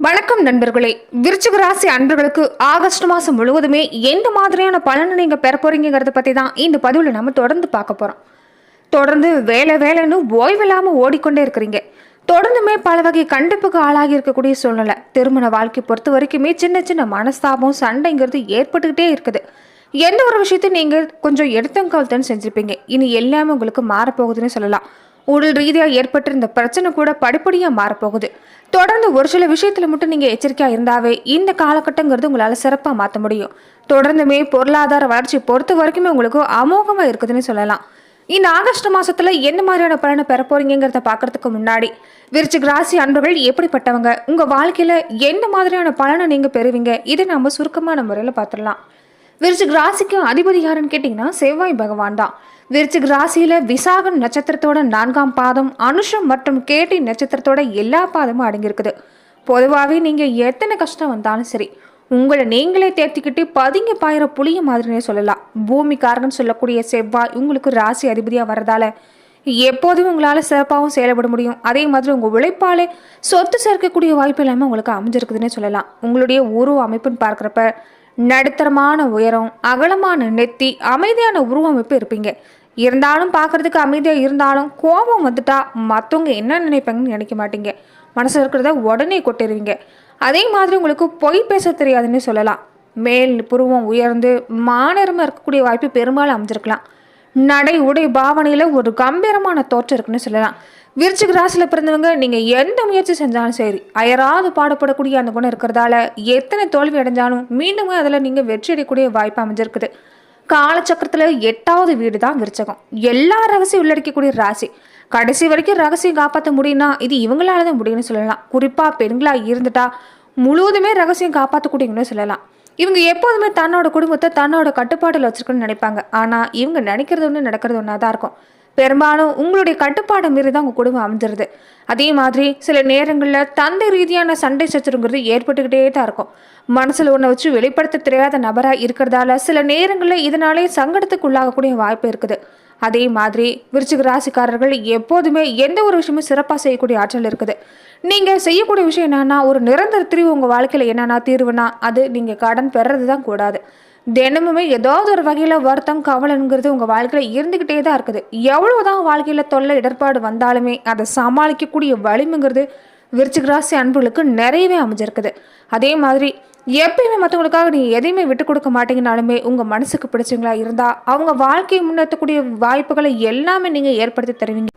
வணக்கம் நண்பர்களே. விருச்சிக ராசி அன்பர்களுக்கு ஆகஸ்ட் மாதம் முழுவதுமே எந்த மாதிரியான பலனை நீங்கள் பெற போறீங்கிறத பற்றி தான் இந்த பதிவில் நம்ம தொடர்ந்து பார்க்க போகிறோம். தொடர்ந்து வேலைன்னு ஓய்வில்லாமல் ஓடிக்கொண்டே இருக்கிறீங்க. தொடர்ந்துமே பல வகை கண்டிப்புக்கு ஆளாகி இருக்கக்கூடிய சூழ்நிலை. திருமண வாழ்க்கை பொறுத்த வரைக்குமே சின்ன சின்ன மனஸ்தாபம் சண்டைங்கிறது ஏற்பட்டுக்கிட்டே இருக்குது. எந்த ஒரு விஷயத்தையும் நீங்கள் கொஞ்சம் எடுத்தங்கவுத்தன்னு செஞ்சுருப்பீங்க. இனி எல்லாமே உங்களுக்கு மாறப்போகுதுன்னு சொல்லலாம். உடல் ரீதியாக ஏற்பட்டிருந்த பிரச்சனை கூட படிப்படியாக மாறப்போகுது. தொடர்ந்து ஒரு சில விஷயத்தில் மட்டும் நீங்கள் எச்சரிக்கையாக இருந்தாவே இந்த காலகட்டங்கிறது உங்களால் சிறப்பாக மாற்ற முடியும். தொடர்ந்துமே பொருளாதார வளர்ச்சி பொறுத்த வரைக்குமே உங்களுக்கு அமோகமாக இருக்குதுன்னு சொல்லலாம். இந்த ஆகஸ்ட் மாதத்தில் என்ன மாதிரியான பலனை பெற போறீங்கிறத பார்க்கறதுக்கு முன்னாடி விருச்சிக ராசி அன்பர்கள் எப்படிப்பட்டவங்க, உங்கள் வாழ்க்கையில் எந்த மாதிரியான பலனை நீங்கள் பெறுவீங்க, இதை நம்ம சுருக்கமான முறையில் பார்த்துடலாம். விருச்சிக ராசிக்கு அதிபதி யாருன்னு கேட்டிங்கன்னா செவ்வாய் பகவான் தான். விருச்சிக ராசியில விசாகம் நட்சத்திரத்தோட 4ஆம் பாதம், அனுஷம் மற்றும் கேட்டி நட்சத்திரத்தோட எல்லா பாதமும் அடங்கியிருக்குது. பொதுவாகவே நீங்க எத்தனை கஷ்டம் வந்தாலும் சரி, உங்களை நீங்களே தேர்த்திக்கிட்டு பதுங்கி பாயிற புளிய மாதிரினே சொல்லலாம். பூமிக்காரகன்னு சொல்லக்கூடிய செவ்வாய் உங்களுக்கு ராசி அதிபதியா வர்றதால எப்போதும் உங்களால சிறப்பாகவும் செயல்பட முடியும். அதே மாதிரி உங்க உழைப்பாலே சொத்து சேர்க்கக்கூடிய வாய்ப்பு எல்லாமே உங்களுக்கு அமைஞ்சிருக்குதுன்னே சொல்லலாம். உங்களுடைய உருவ அமைப்புன்னு பார்க்குறப்ப நடுத்தரமான உயரம், அகலமான நெத்தி, அமைதியான உருவமைப்பு இருப்பீங்க. இருந்தாலும் பார்க்கறதுக்கு அமைதியாக இருந்தாலும் கோபம் வந்துட்டா மற்றவங்க என்ன நினைப்பாங்கன்னு நினைக்க மாட்டீங்க. மனசில் இருக்கிறத உடனே கொட்டிடுவீங்க. அதே மாதிரி உங்களுக்கு பொய் பேச தெரியாதுன்னு சொல்லலாம். மேல் புருவம் உயர்ந்து மாநிறமாக இருக்கக்கூடிய வாய்ப்பு பெரும்பாலும் அமைஞ்சிருக்கலாம். நடை உடை பாவனையில் ஒரு கம்பீரமான தோற்றம் இருக்குன்னு சொல்லலாம். விருச்சிக ராசியில் பிறந்தவங்க நீங்கள் எந்த முயற்சி செஞ்சாலும் சரி, அயராது பாடுபடக்கூடிய அந்த குணம் இருக்கிறதால எத்தனை தோல்வி அடைஞ்சாலும் மீண்டும் அதில் நீங்கள் வெற்றி அடையக்கூடிய வாய்ப்பு அமைஞ்சிருக்குது. காலச்சக்கரத்தில் 8வது வீடு தான் விருச்சகம். எல்லா ரகசியம் உள்ளடக்கக்கூடிய ராசி. கடைசி வரைக்கும் ரகசியம் காப்பாற்ற முடியும்னா இது இவங்களால தான் முடியும்னு சொல்லலாம். குறிப்பாக பெண்களாக இருந்துட்டா முழுவதுமே ரகசியம் காப்பாற்றக்கூடியவங்கன்னு சொல்லலாம். இவங்க எப்போதுமே தன்னோட குடும்பத்தை தன்னோட கட்டுப்பாட்டில் வச்சிருக்கணும்னு நினைப்பாங்க. ஆனால் இவங்க நினைக்கிறது ஒன்று நடக்கிறது ஒன்றா தான் இருக்கும். பெரும்பாலும் உங்களுடைய கட்டுப்பாடை மீறி தான் உங்கள் குடும்பம் அமைஞ்சிருது. அதே மாதிரி சில நேரங்களில் தந்தை ரீதியான சண்டை சச்சரவுங்கிறது ஏற்பட்டுக்கிட்டே தான் இருக்கும். மனசில் ஒன்றை வச்சு வெளிப்படுத்த தெரியாத நபராக இருக்கிறதால சில நேரங்களில் இதனாலே சங்கடத்துக்கு உள்ளாகக்கூடிய வாய்ப்பு இருக்குது. அதே மாதிரி விருச்சிக ராசிக்காரர்கள் எப்போதுமே எந்த ஒரு விஷயமும் சிறப்பாக செய்யக்கூடிய ஆற்றல் இருக்குது. நீங்கள் செய்யக்கூடிய விஷயம் என்னன்னா, ஒரு நிரந்தர தீர்வு உங்கள் வாழ்க்கையில் என்னென்னா தீர்வுனா அது நீங்கள் கடன் பெறது தான் கூடாது. தினமுமே ஏதாவது ஒரு வகையில் வருத்தம் கவலைங்கிறது உங்கள் வாழ்க்கையில் இருந்துக்கிட்டே தான் இருக்குது. எவ்வளவுதான் வாழ்க்கையில் தொல்லை இடர்பாடு வந்தாலுமே அதை சமாளிக்கக்கூடிய வலிமைங்கிறது விருச்சிக ராசி அன்புகளுக்கு நிறையவே அமைஞ்சிருக்குது. அதே மாதிரி எப்பயுமே மற்றவங்களுக்காக நீங்கள் எதையுமே விட்டு கொடுக்க மாட்டீங்கனாலுமே உங்கள் மனசுக்கு பிடிச்சவங்களா இருந்தால் அவங்க வாழ்க்கையை முன்னேற்றக்கூடிய வாய்ப்புகளை எல்லாமே நீங்கள் ஏற்படுத்தி தருவீங்க.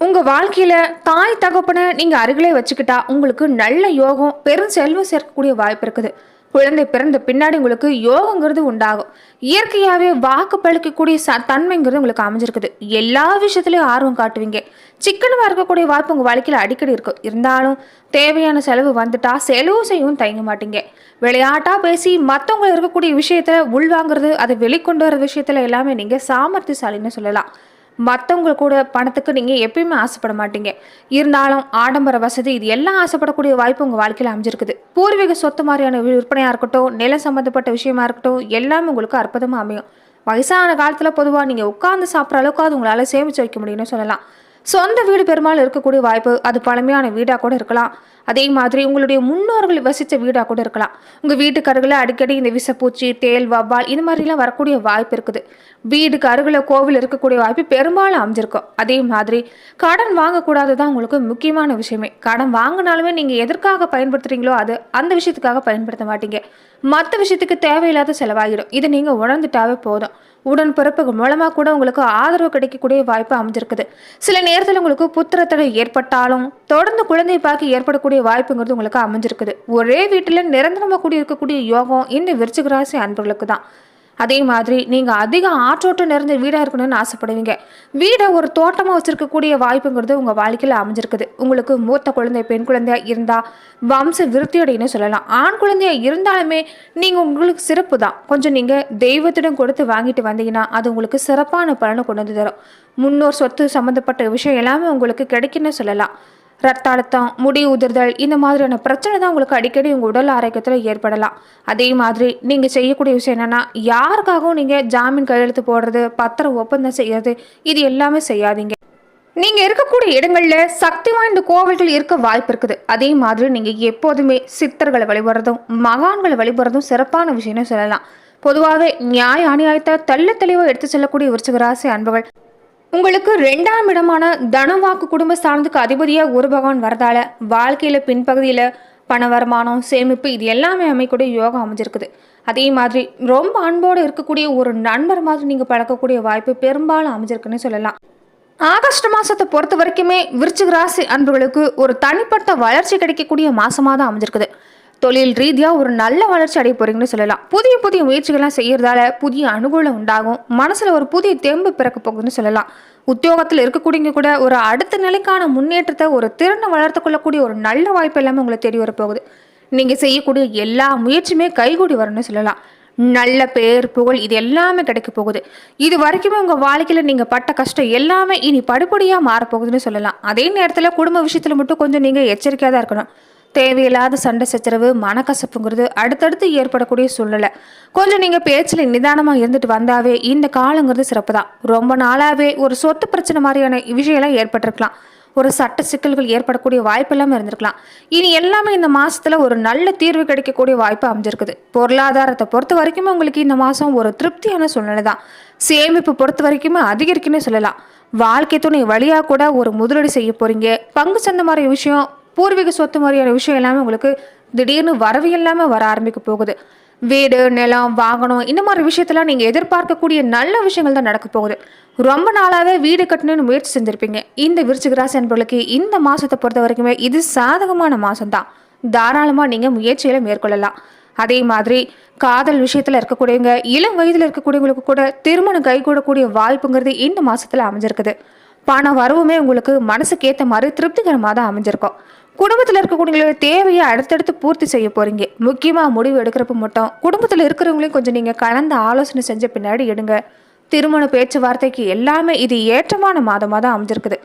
உங்கள் வாழ்க்கையில் தாய் தகப்பனை நீங்கள் அருகிலே வச்சுக்கிட்டா உங்களுக்கு நல்ல யோகம் பெரும் செல்வம் சேர்க்கக்கூடிய வாய்ப்பு இருக்குது. குழந்தை பிறந்த பின்னாடி உங்களுக்கு யோகங்கிறது உண்டாகும். இயற்கையாகவே வாக்கு பழிக்கக்கூடிய தன்மைங்கிறது உங்களுக்கு அமைஞ்சிருக்குது. எல்லா விஷயத்துலையும் ஆர்வம் காட்டுவீங்க. சிக்கனமாக இருக்கக்கூடிய வாய்ப்பு உங்கள் வாழ்க்கையில் அடிக்கடி இருக்கும். இருந்தாலும் தேவையான செலவு வந்துட்டா செலவு செய்யவும் தயங்க மாட்டீங்க. விளையாட்டாக பேசி மற்றவங்க இருக்கக்கூடிய விஷயத்த உள்வாங்கிறது, அதை வெளிக்கொண்டு வர விஷயத்துல எல்லாமே நீங்கள் சாமர்த்தியசாலின்னு சொல்லலாம். மற்றவங்க கூட பணத்துக்கு நீங்கள் எப்பயுமே ஆசைப்பட மாட்டீங்க. இருந்தாலும் ஆடம்பர வசதி இது எல்லாம் ஆசைப்படக்கூடிய வாய்ப்பு உங்கள் வாழ்க்கையில் அமைஞ்சிருக்குது. பூர்வீக சொத்து மாதிரியான விற்பனையாக இருக்கட்டும், நிலம் சம்மந்தப்பட்ட விஷயமா இருக்கட்டும், எல்லாமே உங்களுக்கு அற்புதமாக அமையும். வயசான காலத்தில் பொதுவாக நீங்கள் உட்கார்ந்து சாப்பிட்ற அளவுக்கு அது உங்களால் சேமித்து வைக்க முடியும்னு சொல்லலாம். சொந்த வீடு பெரும்பாலும் இருக்கக்கூடிய வாய்ப்பு, அது பழமையான வீடாக கூட இருக்கலாம். அதே மாதிரி உங்களுடைய முன்னோர்கள் வசித்த வீடாக கூட இருக்கலாம். உங்கள் வீட்டுக்கு அருகில் அடிக்கடி இந்த விசப்பூச்சி, தேல், வவ்வால் இது மாதிரிலாம் வரக்கூடிய வாய்ப்பு இருக்குது. வீடுக்கு அருகில் கோவில் இருக்கக்கூடிய வாய்ப்பு பெரும்பாலும் அமைஞ்சிருக்கும். அதே மாதிரி கடன் வாங்கக்கூடாது தான் உங்களுக்கு முக்கியமான விஷயமே. கடன் வாங்கினாலுமே நீங்கள் எதற்காக பயன்படுத்துகிறீங்களோ அது அந்த விஷயத்துக்காக பயன்படுத்த மாட்டீங்க. மற்ற விஷயத்துக்கு தேவையில்லாத செலவாகிடும். இதை நீங்கள் உணர்ந்துட்டாவே போதும். உடன்பிறப்புகள் மூலமாக கூட உங்களுக்கு ஆதரவு கிடைக்கக்கூடிய வாய்ப்பு அமைஞ்சிருக்குது. சில நேரத்தில் உங்களுக்கு புத்திரத்தடை ஏற்பட்டாலும் தொடர்ந்து குழந்தை பாக்கி ஏற்படக்கூடிய வாய்ப்புங்கிறது உங்களுக்கு அமைஞ்சிருக்குது. ஒரே வீட்டில் நிரந்தரமாக கூடி இருக்கக்கூடிய யோகம் இந்த விருச்சிக ராசி அன்பர்களுக்கு தான். அதே மாதிரி நீங்கள் அதிக ஆற்றோட்டம் நிறைந்த வீடாக இருக்கணும்னு ஆசைப்படுவீங்க. வீடை ஒரு தோட்டமாக வச்சுருக்கக்கூடிய வாய்ப்புங்கிறது உங்கள் வாழ்க்கையில் அமைஞ்சிருக்குது. உங்களுக்கு மூத்த குழந்தை பெண் குழந்தையாக இருந்தால் வம்ச விருத்தியடைன்னு சொல்லலாம். ஆண் குழந்தையாக இருந்தாலுமே நீங்கள் உங்களுக்கு சிறப்பு தான். கொஞ்சம் நீங்கள் தெய்வத்திடம் கொடுத்து வாங்கிட்டு வந்தீங்கன்னா அது உங்களுக்கு சிறப்பான பலனை கொண்டு வந்து தரும். முன்னோர் சொத்து சம்மந்தப்பட்ட விஷயம் எல்லாமே உங்களுக்கு கிடைக்குன்னு சொல்லலாம். ரத்த அழுத்தம், முடி உதிர்தல் இந்த மாதிரியான பிரச்சனை தான் உங்களுக்கு அடிக்கடி உங்கள் உடல் ஆரோக்கியத்தில் ஏற்படலாம். அதே மாதிரி நீங்கள் செய்யக்கூடிய விஷயம் என்னென்னா, யாருக்காகவும் நீங்கள் ஜாமீன் கையெழுத்து போடுறது, பத்திரம் ஒப்பந்தம் செய்கிறது இது எல்லாமே செய்யாதீங்க. நீங்க இருக்கக்கூடிய இடங்கள்ல சக்தி வாய்ந்த கோவில்கள் இருக்க வாய்ப்பு இருக்குது. அதே மாதிரி நீங்க எப்போதுமே சித்தர்களை வழிபடுறதும் மகான்களை வழிபடுறதும் சிறப்பான விஷயம்னு சொல்லலாம். பொதுவாகவே நியாய அநியாயத்தை தெள்ள தெளிவா எடுத்து செல்லக்கூடிய விருச்சிக ராசி அன்புகள், உங்களுக்கு 2ஆம் இடமான தனவாக்கு குடும்ப ஸ்தானத்துக்கு அதிபதியா குரு பகவான் வரதால வாழ்க்கையில பின்பகுதியில பண வருமானம் சேமிப்பு இது எல்லாமே அமைக்கூடிய யோகம் அமைஞ்சிருக்குது. அதே மாதிரி ரொம்ப அன்போடு இருக்கக்கூடிய ஒரு நண்பர் மாதிரி நீங்க பழக்கக்கூடிய வாய்ப்பு பெரும்பாலும் அமைஞ்சிருக்குன்னு சொல்லலாம். ஆகஸ்ட் மாசத்தை பொறுத்த வரைக்குமே விருச்சிக ராசி அன்பர்களுக்கு ஒரு தனிப்பட்ட வளர்ச்சி கிடைக்கக்கூடிய மாசமா தான் அமைஞ்சிருக்குது. தொழில் ரீதியா ஒரு நல்ல வளர்ச்சி அடைய போறீங்கன்னு சொல்லலாம். புதிய புதிய முயற்சிகள்லாம் செய்யறதால புதிய அனுகூலம் உண்டாகும். மனசுல ஒரு புதிய தெம்பு பிறக்க போகுதுன்னு சொல்லலாம். உத்தியோகத்தில் இருக்கக்கூடியவங்க கூட ஒரு அடுத்த நிலைக்கான முன்னேற்றத்தை ஒரு திறனை வளர்த்து கொள்ளக்கூடிய ஒரு நல்ல வாய்ப்பு எல்லாமே உங்களை தேடி வரப்போகுது. நீங்க செய்யக்கூடிய எல்லா முயற்சியுமே கைகூடி வரும்னு சொல்லலாம். நல்ல பேர் புகழ் இது எல்லாமே கிடைக்க போகுது. இது வரைக்குமே உங்க வாழ்க்கையில நீங்க பட்ட கஷ்டம் எல்லாமே இனி படிப்படியா மாறப்போகுதுன்னு சொல்லலாம். அதே நேரத்துல குடும்ப விஷயத்துல மட்டும் கொஞ்சம் நீங்க எச்சரிக்கையா தான் இருக்கணும். தேவையில்லாத சண்டை சச்சரவு மனக்கசப்புங்கிறது அடுத்தடுத்து ஏற்படக்கூடிய சூழ்நிலை. கொஞ்சம் நீங்க பேச்சுல நிதானமா இருந்துட்டு வந்தாவே இந்த காலங்கிறது சிறப்பு தான். ரொம்ப நாளாவே ஒரு சொத்து பிரச்சனை மாதிரியான விஷயம்லாம் ஏற்பட்டிருக்கலாம். ஒரு சட்ட சிக்கல்கள் ஏற்படக்கூடிய வாய்ப்பு எல்லாமே இருந்திருக்கலாம். இனி எல்லாமே இந்த மாசத்துல ஒரு நல்ல தீர்வு கிடைக்கக்கூடிய வாய்ப்பு அமைஞ்சிருக்குது. பொருளாதாரத்தை பொறுத்த வரைக்குமே உங்களுக்கு இந்த மாசம் ஒரு திருப்தியான சூழ்நிலை தான். சேமிப்பு பொறுத்த வரைக்குமே அதிகரிக்குன்னு சொல்லலாம். வாழ்க்கை துணை வழியா கூட ஒரு முதலீடு செய்ய போறீங்க. பங்கு சந்தை மாதிரி விஷயம் பூர்வீக சொத்து மாதிரியான விஷயம் எல்லாமே உங்களுக்கு திடீர்னு வரவு எல்லாமே வர ஆரம்பிக்க போகுது. வீடு நிலம் வாகனம் இந்த மாதிரி விஷயத்தெல்லாம் நீங்க எதிர்பார்க்கக்கூடிய நல்ல விஷயங்கள் தான் நடக்க போகுது. ரொம்ப நாளாவே வீடு கட்டணும்னு முயற்சி செஞ்சிருப்பீங்க. இந்த விருச்சிக ராசி அன்பர்களுக்கு இந்த மாசத்தை பொறுத்த வரைக்குமே இது சாதகமான மாசம் தான். தாராளமா நீங்க முயற்சிகளை மேற்கொள்ளலாம். அதே மாதிரி காதல் விஷயத்துல இருக்கக்கூடியவங்க இளம் வயதுல இருக்கக்கூடியவங்களுக்கு கூட திருமணம் கைகூடக்கூடிய வாய்ப்புங்கிறது இந்த மாசத்துல அமைஞ்சிருக்குது. பண வரவுமே உங்களுக்கு மனசுக்கு ஏற்ற மாதிரி திருப்திகரமாக தான் அமைஞ்சிருக்கும். குடும்பத்தில் இருக்கக்கூடியவங்களோட தேவையை அடுத்தடுத்து பூர்த்தி செய்ய போறீங்க. முக்கியமாக முடிவு எடுக்கிறப்ப மட்டும் குடும்பத்தில் இருக்கிறவங்களையும் கொஞ்சம் நீங்கள் கலந்து ஆலோசனை செஞ்ச பின்னாடி எடுங்க. திருமண பேச்சுவார்த்தைக்கு எல்லாமே இது ஏற்றமான மாதமாக தான் அமைஞ்சிருக்குது.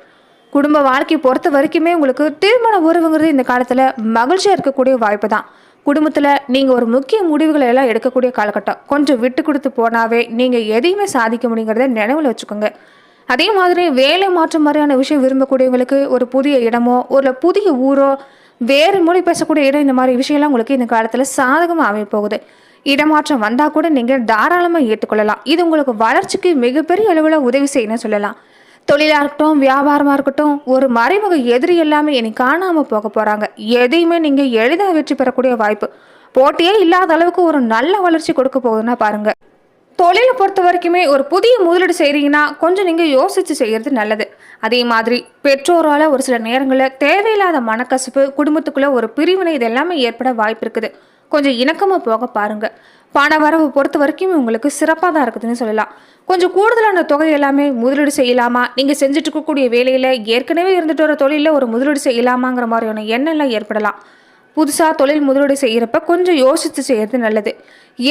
குடும்ப வாழ்க்கையை பொறுத்த வரைக்குமே உங்களுக்கு திருமண உறவுங்கிறது இந்த காலத்தில் மகிழ்ச்சியாக இருக்கக்கூடிய வாய்ப்பு தான். குடும்பத்தில் நீங்கள் ஒரு முக்கிய முடிவுகளை எல்லாம் எடுக்கக்கூடிய காலகட்டம். கொஞ்சம் விட்டு கொடுத்து போனாவே நீங்கள் எதையுமே சாதிக்க முடியுங்கிறத நினைவில் வச்சுக்கோங்க. அதே மாதிரி வேலை மாற்றம் மாதிரியான விஷயம் விரும்பக்கூடியவங்களுக்கு ஒரு புதிய இடமோ ஒரு புதிய ஊரோ வேறு மொழி பேசக்கூடிய இடம் இந்த மாதிரி விஷயம்லாம் உங்களுக்கு இந்த காலத்தில் சாதகமாக அமைய போகுது. இடமாற்றம் வந்தால் கூட நீங்கள் தாராளமாக ஏற்றுக்கொள்ளலாம். இது உங்களுக்கு வளர்ச்சிக்கு மிகப்பெரிய அளவில் உதவி செய்யணும்னு சொல்லலாம். தொழிலாக இருக்கட்டும் வியாபாரமாக இருக்கட்டும் ஒரு மறைமுக எதிரி எல்லாமே இனி காணாமல் போக போகிறாங்க. எதையுமே நீங்கள் எளிதாக வெற்றி பெறக்கூடிய வாய்ப்பு. போட்டியே இல்லாத அளவுக்கு ஒரு நல்ல வளர்ச்சி கொடுக்க போகுதுன்னா பாருங்கள். தொழிலை பொறுத்த வரைக்குமே ஒரு புதிய முதலீடு செய்கிறீங்கன்னா கொஞ்சம் நீங்கள் யோசித்து செய்கிறது நல்லது. அதே மாதிரி பெற்றோரால் ஒரு சில நேரங்களில் தேவையில்லாத மனக்கசப்பு குடும்பத்துக்குள்ளே ஒரு பிரிவினை இது எல்லாமே ஏற்பட வாய்ப்பு இருக்குது. கொஞ்சம் இணக்கமாக போக பாருங்கள். பண வரவு பொறுத்த வரைக்கும் உங்களுக்கு சிறப்பாக தான் இருக்குதுன்னு சொல்லலாம். கொஞ்சம் கூடுதலான தொகை எல்லாமே முதலீடு செய்யலாமா, நீங்கள் செஞ்சுட்டு இருக்கக்கூடிய வேலையில் ஏற்கனவே இருந்துட்டு வர தொழிலில் ஒரு முதலீடு செய்யலாமாங்கிற மாதிரியான எண்ணெல்லாம் ஏற்படலாம். புதுசாக தொழில் முதலீடு செய்கிறப்ப கொஞ்சம் யோசித்து செய்கிறது நல்லது.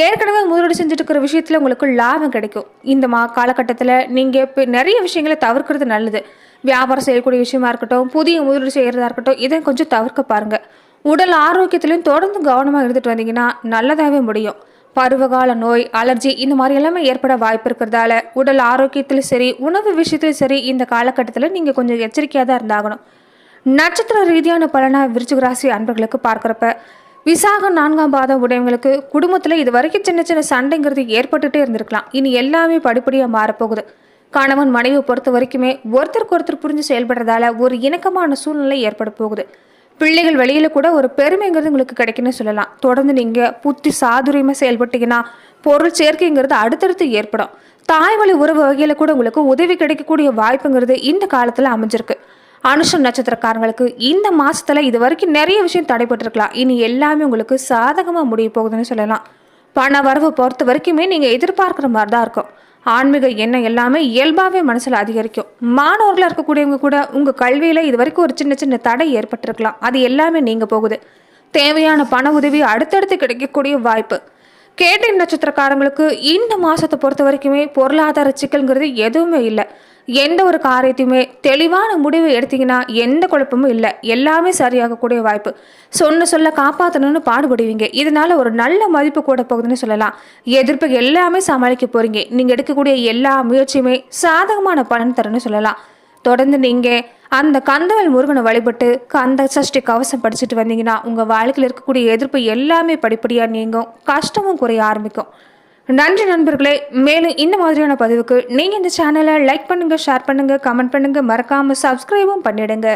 ஏற்கனவே முதலீடு செஞ்சுட்டு இருக்கிற விஷயத்தில் உங்களுக்கு லாபம் கிடைக்கும். இந்த காலகட்டத்தில் நீங்கள் இப்போ நிறைய விஷயங்களை தவிர்க்கிறது நல்லது. வியாபாரம் செய்யக்கூடிய விஷயமா இருக்கட்டும் புதிய முதலீடு செய்கிறதா இருக்கட்டும் இதை கொஞ்சம் தவிர்க்க பாருங்கள். உடல் ஆரோக்கியத்திலையும் தொடர்ந்து கவனமாக இருந்துட்டு வந்தீங்கன்னா நல்லதாகவே முடியும். பருவகால நோய் அலர்ஜி இந்த மாதிரி எல்லாமே ஏற்பட வாய்ப்பு இருக்கிறதால உடல் ஆரோக்கியத்திலும் சரி உணவு விஷயத்திலும் சரி இந்த காலகட்டத்தில் நீங்கள் கொஞ்சம் எச்சரிக்கையாக தான் இருந்தாகணும். நட்சத்திர ரீதியான பலனை விருச்சிக ராசி அன்பர்களுக்கு பார்க்குறப்ப விசாகம் 4ஆம் பாதம் உடையவங்களுக்கு குடும்பத்தில் இது வரைக்கும் சின்ன சின்ன சண்டைங்கிறது ஏற்பட்டுட்டே இருந்திருக்கலாம். இனி எல்லாமே படிப்படியாக மாறப்போகுது. கணவன் மனைவியை பொறுத்த வரைக்குமே ஒருத்தருக்கு ஒருத்தர் புரிஞ்சு செயல்படுறதால ஒரு இணக்கமான சூழ்நிலை ஏற்பட போகுது. பிள்ளைகள் வெளியில கூட ஒரு பெருமைங்கிறது உங்களுக்கு கிடைக்குன்னு சொல்லலாம். தொடர்ந்து நீங்கள் புத்தி சாதுரியமாக செயல்பட்டீங்கன்னா பொருள் சேர்க்கைங்கிறது அடுத்தடுத்து ஏற்படும். தாய்வழி உறவு வகையில் கூட உங்களுக்கு உதவி கிடைக்கக்கூடிய வாய்ப்புங்கிறது இந்த காலத்தில் அமைஞ்சிருக்கு. அனுஷம் நட்சத்திரக்காரங்களுக்கு இந்த மாசத்துல இது வரைக்கும் நிறைய விஷயம் தடைபட்டிருக்கலாம். இனி எல்லாமே உங்களுக்கு சாதகமா முடிய போகுதுன்னு சொல்லலாம். பண வரவு பொறுத்த வரைக்குமே நீங்க எதிர்பார்க்குற மாதிரி தான் இருக்கும். ஆன்மீக எண்ணம் எல்லாமே இயல்பாகவே மனசுல அதிகரிக்கும். மாணவர்களாக இருக்கக்கூடியவங்க கூட உங்க கல்வியில இது வரைக்கும் ஒரு சின்ன சின்ன தடை ஏற்பட்டிருக்கலாம். அது எல்லாமே நீங்க போகுது. தேவையான பண உதவி அடுத்தடுத்து கிடைக்கக்கூடிய வாய்ப்பு. கேட்டை நட்சத்திரக்காரங்களுக்கு இந்த மாசத்தை பொறுத்த வரைக்குமே பொருளாதார சிக்கல்ங்கிறது எதுவுமே இல்லை. எந்த ஒரு காரியத்தையுமே தெளிவான முடிவு எடுத்தீங்கன்னா எந்த குழப்பமும் இல்லை. எல்லாமே சரியாகக்கூடிய வாய்ப்பு. சொல்ல காப்பாற்றணும்னு பாடுபடுவீங்க. இதனால ஒரு நல்ல மதிப்பு கூட போகுதுன்னு சொல்லலாம். எதிர்ப்பு எல்லாமே சமாளிக்க போறீங்க. நீங்க எடுக்கக்கூடிய எல்லா முயற்சியுமே சாதகமான பலன் தரும்னு சொல்லலாம். தொடர்ந்து நீங்கள் அந்த கந்தவேல் முருகனை வழிபட்டு கந்த சஷ்டி கவசம் படிச்சுட்டு வந்தீங்கன்னா உங்கள் வாழ்க்கையில் இருக்கக்கூடிய எதிர்ப்பு எல்லாமே படிப்படியாக நீங்கும், கஷ்டமும் குறைய ஆரம்பிக்கும். நன்றி நண்பர்களே. மேலும் இந்த மாதிரியான பதிவுக்கு நீங்கள் இந்த சேனலை லைக் பண்ணுங்கள், ஷேர் பண்ணுங்கள், கமெண்ட் பண்ணுங்கள், மறக்காமல் சப்ஸ்கிரைபும் பண்ணிடுங்க.